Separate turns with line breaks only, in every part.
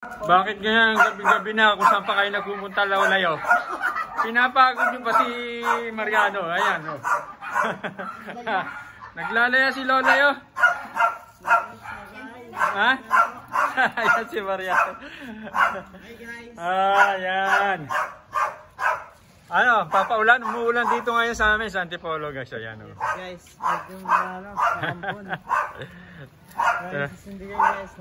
Bakit ganyan gabi-gabi na kung saan pa kayo nagpupunta Lolayo? Pinapagod nyo pa si Mariano. Ayan, oh. Naglalaya si Lolayo. Ha? Ayan si Mariano. Ayan. Ano, papaulan, umuulan dito ngayon sa amin sa Antipolo guys. Ayan, oh.
Guys, yung kampon.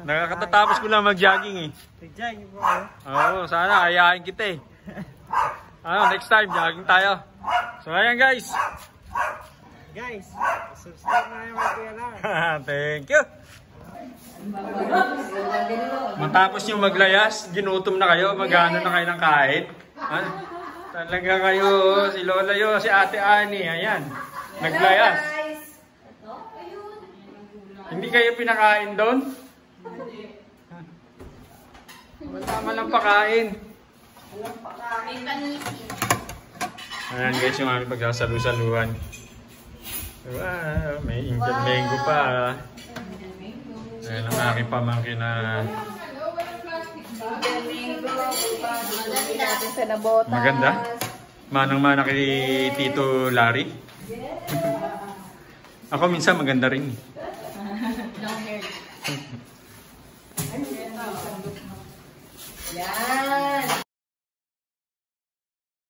Nakakatatapos ko lang mag-jogging eh.
Nag-jogging po kayo?
Oo, sana ayahin kita eh. Ano, next time, jogging tayo. So ayan guys.
Guys, subscribe na kayo kay Kuya Lar.
Thank you. Matapos yung maglayas, ginutom na kayo, magano na kayo ng kain. Ano? Talaga kayo, si Lola yo, si Ate Ani, ayan. Naglayas. Hindi kayo pinakain doon? Wala man lang pakain.
Walang pakain.
Ayan guys, yung aming pagsasalu-saluhan. Wow, may Indian mango pa. Ayan ang aking pamangkin na maganda. Manang-mana kay Tito Larry. Ako minsan maganda rin.
Yan.